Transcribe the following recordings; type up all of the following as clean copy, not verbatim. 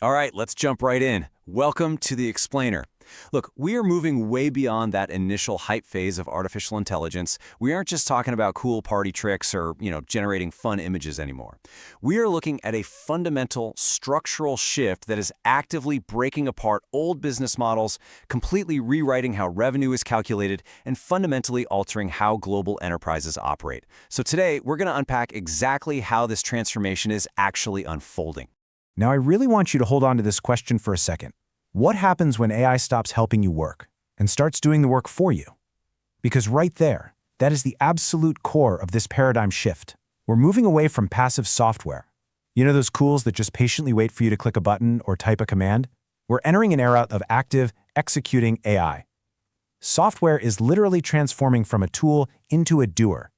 All right, let's jump right in. Welcome to The Explainer. Look, we are moving way beyond that initial hype phase of artificial intelligence. We aren't just talking about cool party tricks or, generating fun images anymore. We are looking at a fundamental structural shift that is actively breaking apart old business models, completely rewriting how revenue is calculated, and fundamentally altering how global enterprises operate. So today, we're going to unpack exactly how this transformation is actually unfolding. Now, I really want you to hold on to this question for a second. What happens when AI stops helping you work and starts doing the work for you? Because right there, that is the absolute core of this paradigm shift. We're moving away from passive software. You know those tools that just patiently wait for you to click a button or type a command? We're entering an era of active, executing AI. Software is literally transforming from a tool into a doer.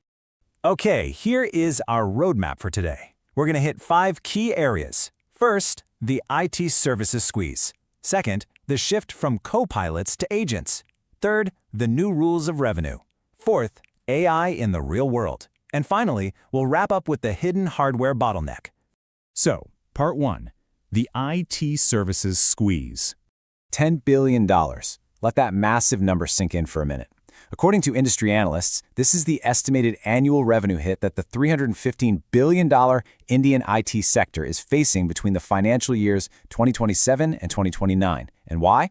Okay, here is our roadmap for today. We're going to hit 5 key areas. First, the IT services squeeze. Second, the shift from co-pilots to agents. Third, the new rules of revenue. Fourth, AI in the real world. And finally, we'll wrap up with the hidden hardware bottleneck. So, Part 1. The IT services squeeze. $10 billion. Let that massive number sink in for a minute. According to industry analysts, this is the estimated annual revenue hit that the $315 billion Indian IT sector is facing between the financial years 2027 and 2029. And why?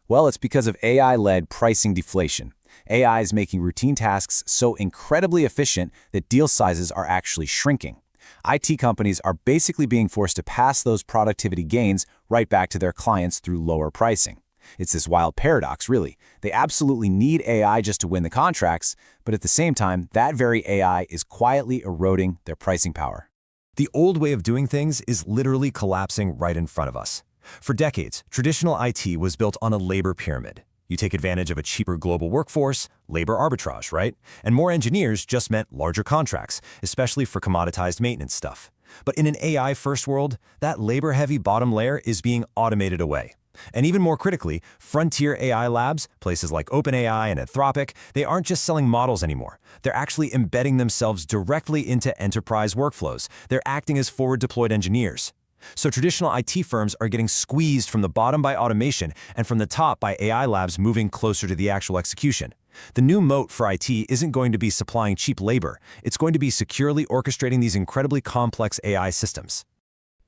Well, it's because of AI-led pricing deflation. AI is making routine tasks so incredibly efficient that deal sizes are actually shrinking. IT companies are basically being forced to pass those productivity gains right back to their clients through lower pricing. It's this wild paradox, really. They absolutely need AI just to win the contracts, but at the same time, that very AI is quietly eroding their pricing power. The old way of doing things is literally collapsing right in front of us. For decades, traditional IT was built on a labor pyramid. You take advantage of a cheaper global workforce, labor arbitrage, right? And more engineers just meant larger contracts, especially for commoditized maintenance stuff. But in an AI-first world, that labor-heavy bottom layer is being automated away. And even more critically, frontier AI labs, places like OpenAI and Anthropic, they aren't just selling models anymore. They're actually embedding themselves directly into enterprise workflows. They're acting as forward-deployed engineers. So traditional IT firms are getting squeezed from the bottom by automation and from the top by AI labs moving closer to the actual execution. The new moat for IT isn't going to be supplying cheap labor. It's going to be securely orchestrating these incredibly complex AI systems.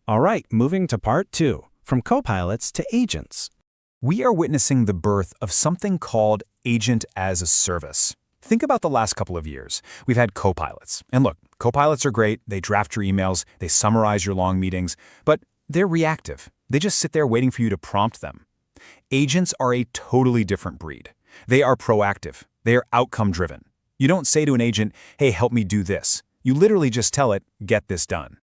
All right, moving to Part 2. From co-pilots to agents. We are witnessing the birth of something called agent as a service. Think about the last couple of years. We've had co-pilots. And look, co-pilots are great. They draft your emails, they summarize your long meetings, but they're reactive. They just sit there waiting for you to prompt them. Agents are a totally different breed. They are proactive. They are outcome-driven. You don't say to an agent, hey, help me do this. You literally just tell it, get this done.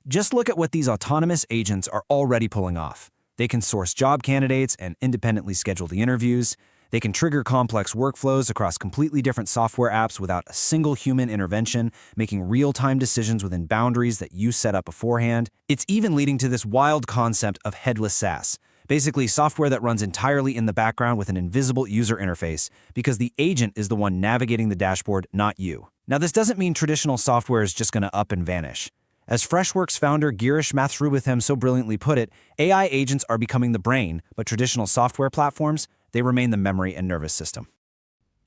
Just look at what these autonomous agents are already pulling off. They can source job candidates and independently schedule the interviews. They can trigger complex workflows across completely different software apps without a single human intervention, making real-time decisions within boundaries that you set up beforehand. It's even leading to this wild concept of headless SaaS, basically software that runs entirely in the background with an invisible user interface, because the agent is the one navigating the dashboard, not you. Now, this doesn't mean traditional software is just going to up and vanish. As Freshworks founder Girish Mathrubootham so brilliantly put it, AI agents are becoming the brain, but traditional software platforms, they remain the memory and nervous system.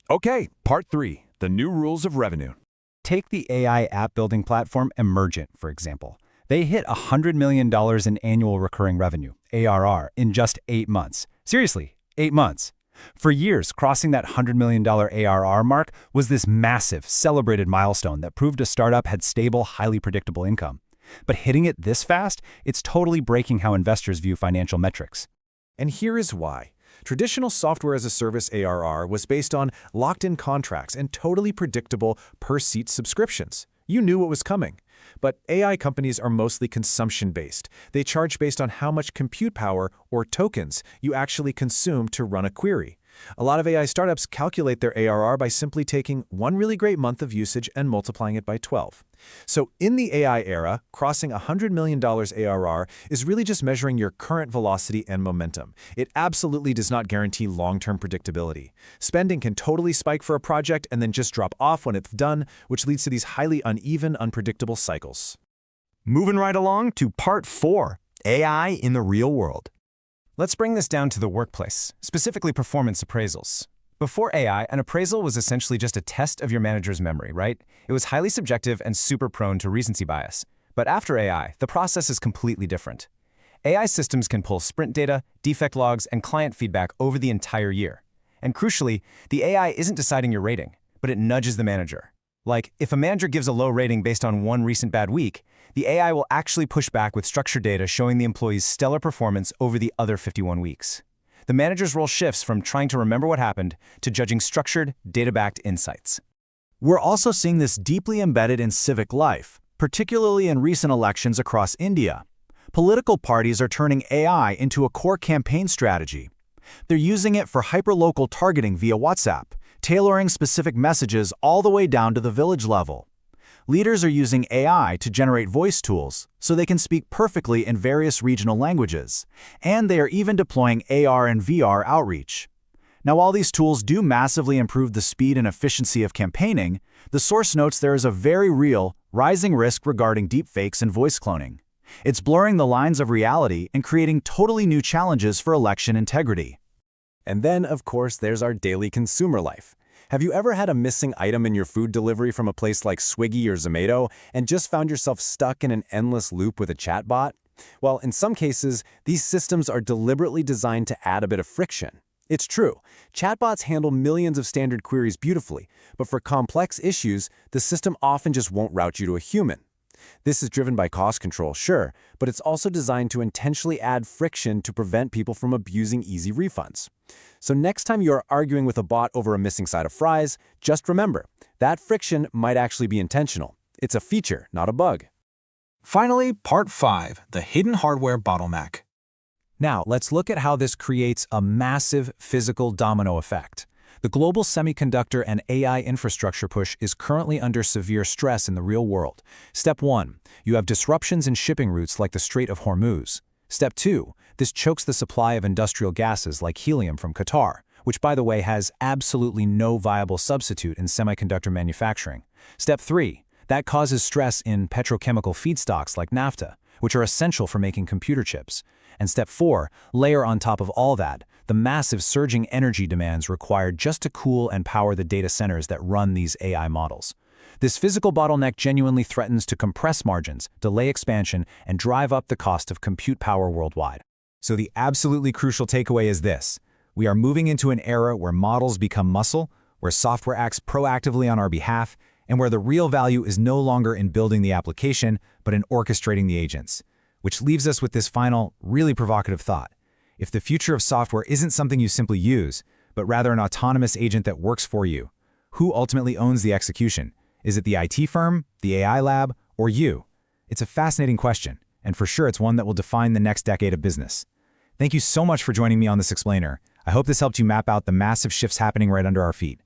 Okay, Part 3. The new rules of revenue. Take the AI app building platform Emergent, for example. They hit $100 million in annual recurring revenue, ARR, in just 8 months. Seriously, 8 months. For years, crossing that $100 million ARR mark was this massive, celebrated milestone that proved a startup had stable, highly predictable income. But hitting it this fast, it's totally breaking how investors view financial metrics. And here is why. Traditional software as a service ARR was based on locked-in contracts and totally predictable per-seat subscriptions. You knew what was coming. But AI companies are mostly consumption-based. They charge based on how much compute power, or tokens, you actually consume to run a query. A lot of AI startups calculate their ARR by simply taking one really great month of usage and multiplying it by 12. So in the AI era, crossing $100 million ARR is really just measuring your current velocity and momentum. It absolutely does not guarantee long-term predictability. Spending can totally spike for a project and then just drop off when it's done, which leads to these highly uneven, unpredictable cycles. Moving right along to Part 4, AI in the real world. Let's bring this down to the workplace, specifically performance appraisals. Before AI, an appraisal was essentially just a test of your manager's memory, right? It was highly subjective and super prone to recency bias. But after AI, the process is completely different. AI systems can pull sprint data, defect logs, and client feedback over the entire year. And crucially, the AI isn't deciding your rating, but it nudges the manager. Like, if a manager gives a low rating based on one recent bad week, the AI will actually push back with structured data showing the employee's stellar performance over the other 51 weeks. The manager's role shifts from trying to remember what happened to judging structured, data-backed insights. We're also seeing this deeply embedded in civic life, particularly in recent elections across India. Political parties are turning AI into a core campaign strategy. They're using it for hyperlocal targeting via WhatsApp, tailoring specific messages all the way down to the village level. Leaders are using AI to generate voice tools so they can speak perfectly in various regional languages, and they are even deploying AR and VR outreach. Now, while these tools do massively improve the speed and efficiency of campaigning, the source notes there is a very real, rising risk regarding deepfakes and voice cloning. It's blurring the lines of reality and creating totally new challenges for election integrity. And then, of course, there's our daily consumer life. Have you ever had a missing item in your food delivery from a place like Swiggy or Zomato and just found yourself stuck in an endless loop with a chatbot? Well, in some cases, these systems are deliberately designed to add a bit of friction. It's true, chatbots handle millions of standard queries beautifully, but for complex issues, the system often just won't route you to a human. This is driven by cost control, sure, but it's also designed to intentionally add friction to prevent people from abusing easy refunds. So next time you're arguing with a bot over a missing side of fries, just remember, that friction might actually be intentional. It's a feature, not a bug. Finally, Part 5, the hidden hardware bottleneck. Now, let's look at how this creates a massive physical domino effect. The global semiconductor and AI infrastructure push is currently under severe stress in the real world. Step 1, you have disruptions in shipping routes like the Strait of Hormuz. Step 2, this chokes the supply of industrial gases like helium from Qatar, which by the way has absolutely no viable substitute in semiconductor manufacturing. Step 3, that causes stress in petrochemical feedstocks like naphtha, which are essential for making computer chips. And step 4, layer on top of all that, the massive surging energy demands required just to cool and power the data centers that run these AI models. This physical bottleneck genuinely threatens to compress margins, delay expansion, and drive up the cost of compute power worldwide. So the absolutely crucial takeaway is this. We are moving into an era where models become muscle, where software acts proactively on our behalf, and where the real value is no longer in building the application, but in orchestrating the agents. Which leaves us with this final, really provocative thought. If the future of software isn't something you simply use, but rather an autonomous agent that works for you, who ultimately owns the execution? Is it the IT firm, the AI lab, or you? It's a fascinating question, and for sure it's one that will define the next decade of business. Thank you so much for joining me on this explainer. I hope this helped you map out the massive shifts happening right under our feet.